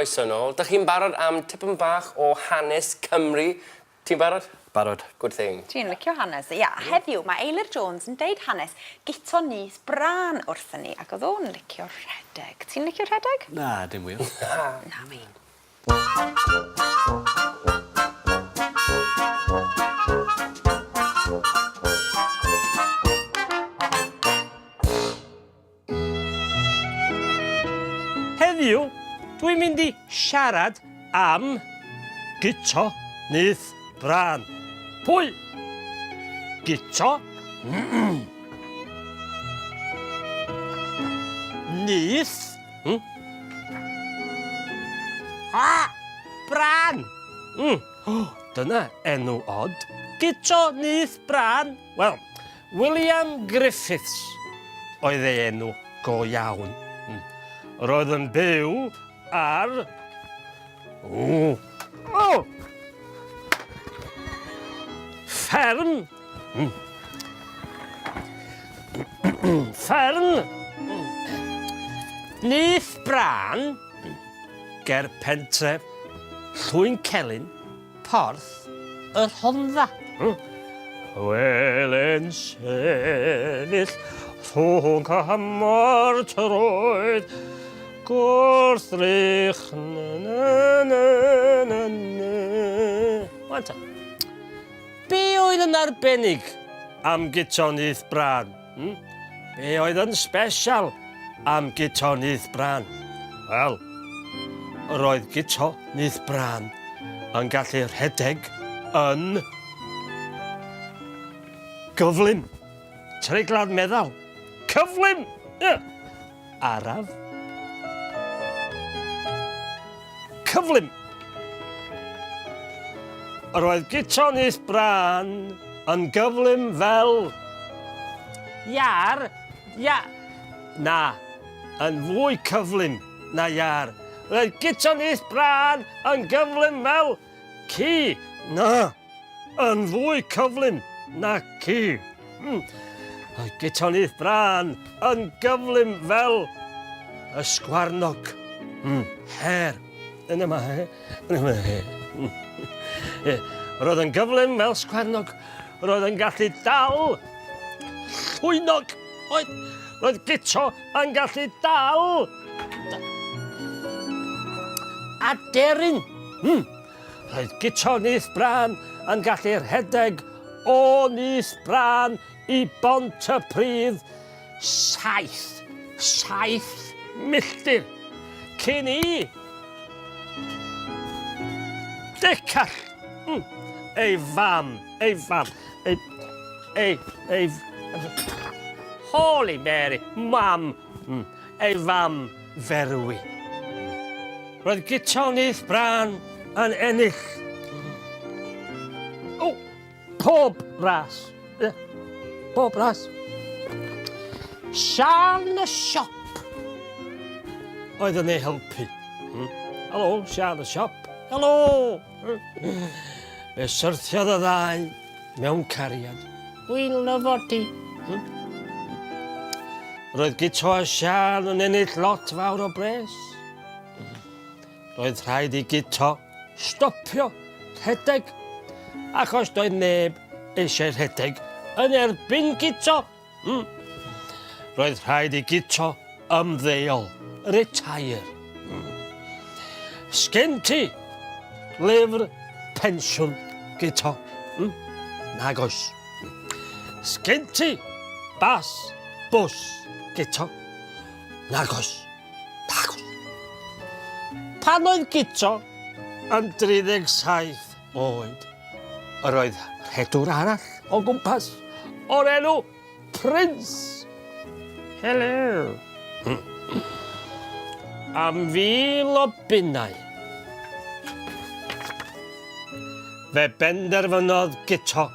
croeso nôl. Dych chi'n barod am tipyn bach o hanes Cymru? Ti'n barod? Barod. Good thing. Dwi'n licio hanes, ia. Heddiw, mae Eilir Jones yn deud hanes Guto Nyth Bran wrthyn ni, ac oedd o'n licio rhedeg. Ti'n licio rhedeg? Na, dim wir. Na mi. Heddiw, dwi'n mynd i siarad am Guto Nyth Bran. Pwy? Guto? Nyth? Bran! Dyna enw od. Guto Nyth Bran. Wel, William Griffiths oedd ei enw go iawn. Roedd yn byw ar... fferm. Fferm. Nyth Bran ger pentref Llwyn Celyn, Porth y Rhondda. Wel yn sefyll rhwng camor troed gwrthrych Wanta. Be oedd yn arbennig am Guto Nyth Bran? Be oedd yn special am Guto Nyth Bran? Wel, roedd Guto Nyth Bran yn gallu rhedeg yn gyflym. Treiglad meddal. Cyflym! Araf. Cyflym. Roedd Guto Nyth Bran yn gyflym fel... Iar? Na, yn fwy cyflym na iar. Roedd Guto Nyth Bran yn gyflym fel ci. Na, yn fwy cyflym na ci. Roedd Guto Nyth Bran yn gyflym fel ysgwarnog. Her. Yna ma, Roedd yn gyflym fel sgwarnog. Roedd yn gallu dal llwynog. Roedd Guto yn gallu dal aderyn. Roedd Guto Nyth Bran yn gallu rhedeg o Nyth Bran i Bontypridd 7 milltir. Cyn i decall. Ei fam. Holy Mary, mam. Ei fam ferwi. Roedd Guto Nyth Bran yn ennill. Pob ras. Pob ras. Sian y siop oedd yn ei helpu. Helo, Sian y siop. Helo! Fe syrthiodd y ddau mewn cariad. Dwi'n lyfo ti. Roedd Guto a Sian yn ennill lot fawr o bres. Roedd rhaid i Guto stopio rhedeg, achos doedd neb eisiau rhedeg yn erbyn Guto. Roedd rhaid i Guto ymddeol, retire. Sgen ti lyfr pensiwn, Guto? Nag oes. Sgen ti bws, Guto? Nag oes. Pan oedd Guto yn 37 oed, roedd rhedwr arall o gwmpas o'r enw Prince. Hello. Am fil o bunnau. Fe benderfynodd Guto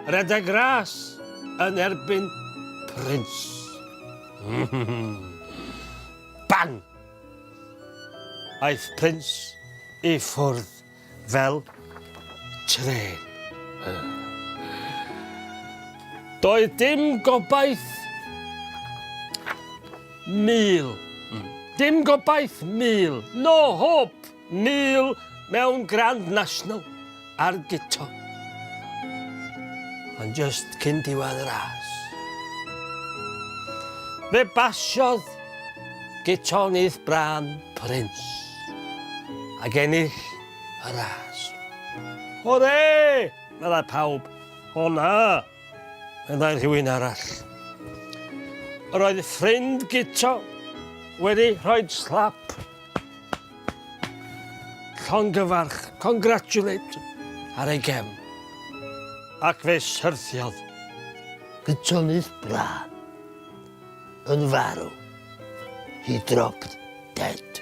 rhedeg ras yn erbyn Prince. Bang! Aeth Prince i ffwrdd fel tren. Doedd dim gobaith 1000 Dim gobaith mil, no hope, mil mewn Grand National ar Guto. Ond just cyn diwedd yr as. Fe basiodd Guto Nyth Bran Prince ac ennill y ras. Hore! Meddai pawb, honna, meddai rhywun arall. Yr oedd ffrind Guto wedi rhoi slap. Llongyfarch, congratulate ar ei gem. Ac fe syrthiodd Guto Nyth Bran yn farw. He dropped dead.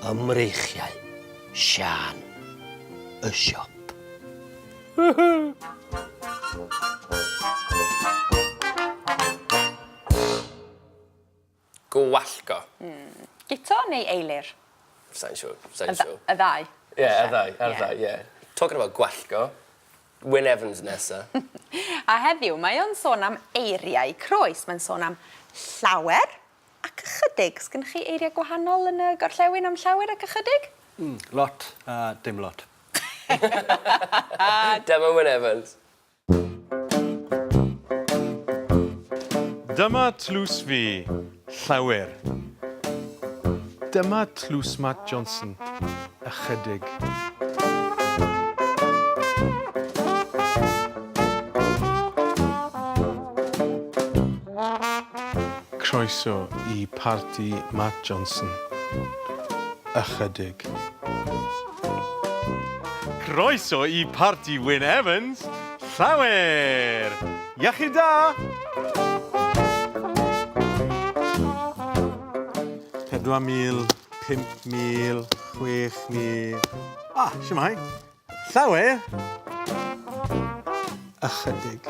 Ymreichiau Sian y siop. Gwallgo. Guto neu eilir? Sa'n siŵr. Y ddau. Ie, y ddau, ie. Talking about gwallgo, Wynne Evans nesa. A heddiw, mae o'n sôn am eiriau Croes. Mae'n sôn am llawer ac ychydig. Sgyn chi eiriau gwahanol yn y gorllewin am llawer ac ychydig? Lot a dim lot. Dyma Wynne Evans. Dyma tlws fi, Llawer. Dyma tlws Matt Johnson, Ychydig. Croeso i parti Matt Johnson, Ychydig. Croeso i parti Wynne Evans, Llawer. Iechyd da! 4,000, 5,000, 6,000... Siamai. Llawer. Ychydig.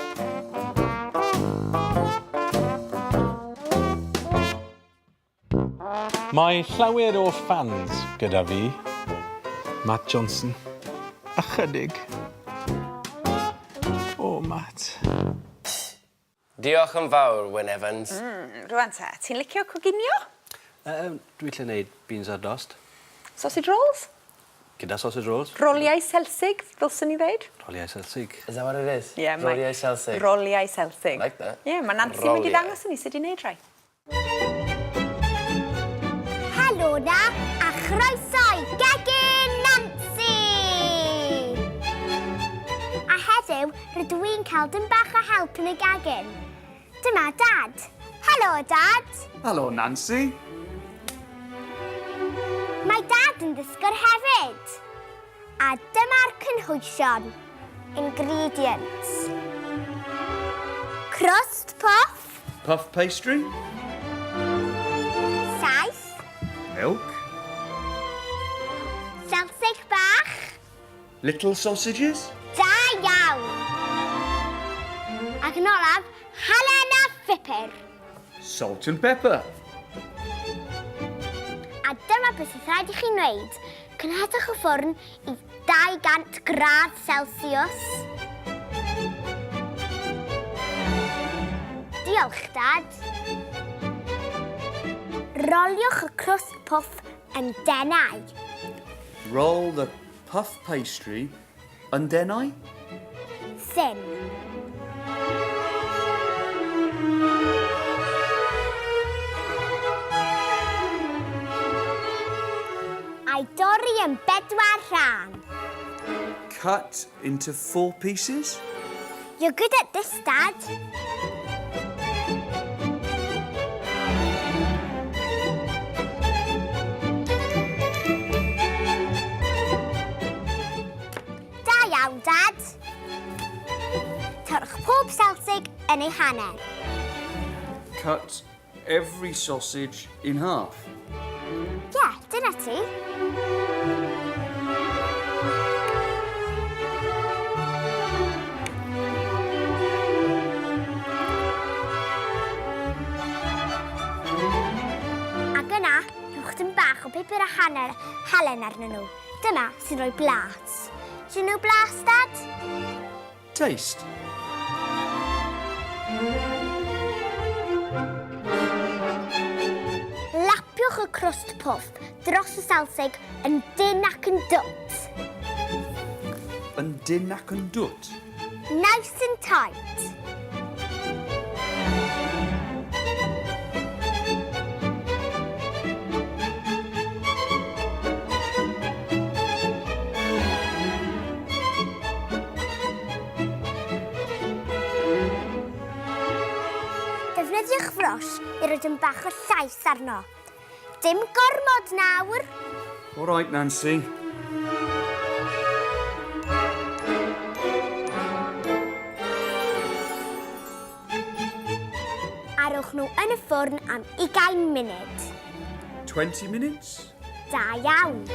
Mae llawer o fans gyda fi. Matt Johnson. Ychydig. O, Matt. Diolch yn fawr, Wynne Evans. Rwan ta, ti'n licio coginio? Dwi lle wneud beans ar dost. Sausage rolls? Gyda sausage rolls. Rholiau Selsig, ddylsyn ni ddeud? Rholiau Selsig. Is that what it is? Ie, mae- Rholiau Selsig. Rholiau Selsig. Like that. Ie, mae Nansi wedi Rholiau. dangos i ni sut i wneud rhai. Helo na, a chroeso i gegin Nansi! A heddiw, rydw i'n cael dim bach o help yn y gegin. Dyma Dad. Helo, Dad. Helo, Nansi. Mae Dad yn ddysgwr hefyd. A dyma'r cynhwysion. Ingredients. Crust puff, Puff pastry, saith, milk, Selsig bach, little sausages, da iawn. Ac yn olaf, halen a phupur. salt and pepper. A dyma beth sydd rhaid i chi wneud. Cynhedwch y ffwrn i 200 gradd Celsius. Diolch, Dad. Roliwch y crust puff yn denau. Roll the puff pastry yn denau. Thin. A'i dorri yn 4 rhan. Cut into 4 pieces. You're good at this, Dad. Da iawn, Dad. Torrwch pob Selsig yn ei hanner. Cut every sausage in half. Ie, dyna ti. Ac yna, rhowch dim bach o pupur a hanner halen arnyn nhw. Dyma sy'n rhoi blas. Dwi'n nhw blas, Dad? Taste. Lapio double crust puff dros y Selsig yn dyn ac yn dwt. Yn dyn ac yn dwt. Nice and tight. Defnyddiwch frosh i roed yn bach o llais arno. Dim gormod nawr. All right, Nansi. Arwch nhw yn y ffwrn am 20 munud. 20 minutes? Da iawn.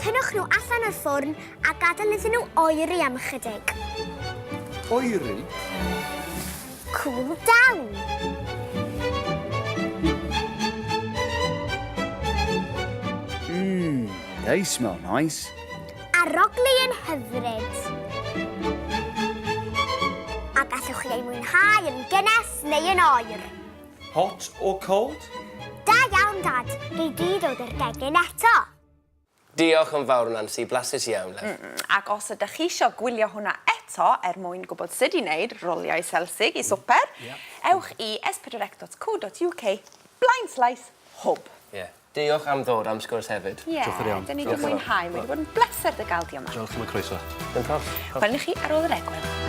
Tynnwch nhw allan o'r ffwrn a gadael iddyn nhw oeri am ychydig. Oeri? Cool down. They smell nice. Arogli yn hyfryd. A gallwch chi ei mwynhau yn gynnes neu yn oer. Hot or cold? Da iawn, Dad. Gei di ddod i'r gegin eto. Diolch yn fawr, Nansi. Blasus iawn, lef. Ac os ydych chi eisiau gwylio hwnna eto mwyn gwybod sut i wneud Rholiau Selsig i swper, ewch i s4c.co.uk/hub. Ie. Diolch am ddod am sgwrs hefyd. Ie, dyn ni wedi mwynhau. Mae wedi bod yn bleser dy gael di yma. Diolch am y croeso. Dim prof. Welwn ni chi ar ôl yr egwyl.